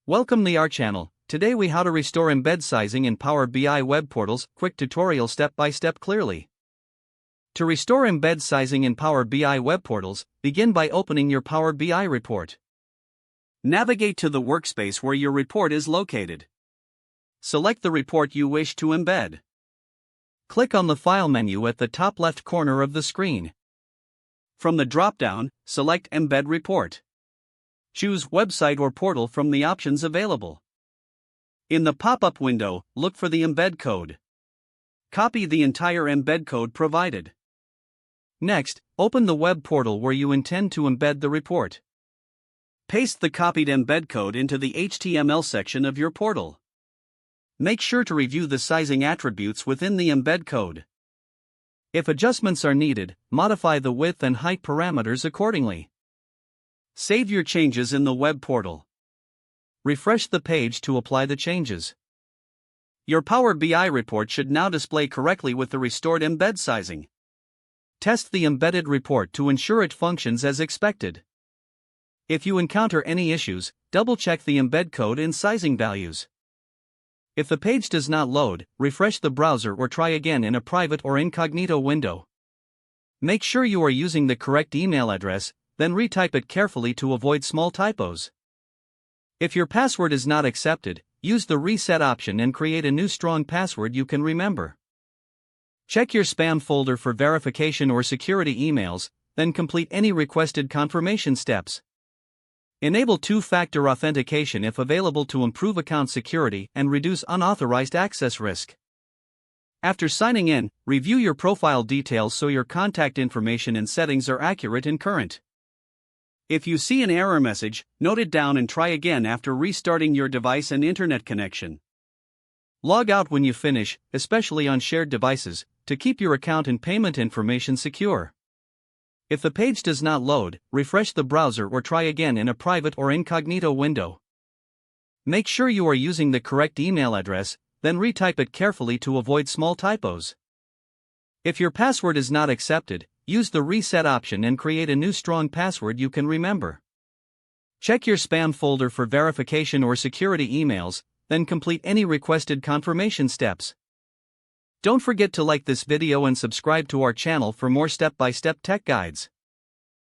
Welcome to our channel. Today we how to restore embed sizing in Power BI web portals. Quick tutorial step by step clearly. To restore embed sizing in Power BI web portals, begin by opening your Power BI report. Navigate to the workspace where your report is located. Select the report you wish to embed. Click on the File menu at the top left corner of the screen. From the drop-down, select Embed Report. Choose Website or Portal from the options available. In the pop-up window, look for the embed code. Copy the entire embed code provided. Next, open the web portal where you intend to embed the report. Paste the copied embed code into the HTML section of your portal. Make sure to review the sizing attributes within the embed code. If adjustments are needed, modify the width and height parameters accordingly. Save your changes in the web portal. Refresh the page to apply the changes. Your Power BI report should now display correctly with the restored embed sizing. Test the embedded report to ensure it functions as expected. If you encounter any issues, double-check the embed code and sizing values. If the page does not load, refresh the browser or try again in a private or incognito window. Make sure you are using the correct email address, then retype it carefully to avoid small typos. If your password is not accepted, use the reset option and create a new strong password you can remember. Check your spam folder for verification or security emails, then complete any requested confirmation steps. Enable two-factor authentication if available to improve account security and reduce unauthorized access risk. After signing in, review your profile details so your contact information and settings are accurate and current. If you see an error message, note it down and try again after restarting your device and internet connection. Log out when you finish, especially on shared devices, to keep your account and payment information secure. If the page does not load, refresh the browser or try again in a private or incognito window. Make sure you are using the correct email address, then retype it carefully to avoid small typos. If your password is not accepted, use the reset option and create a new strong password you can remember. Check your spam folder for verification or security emails, then complete any requested confirmation steps. Don't forget to like this video and subscribe to our channel for more step-by-step tech guides.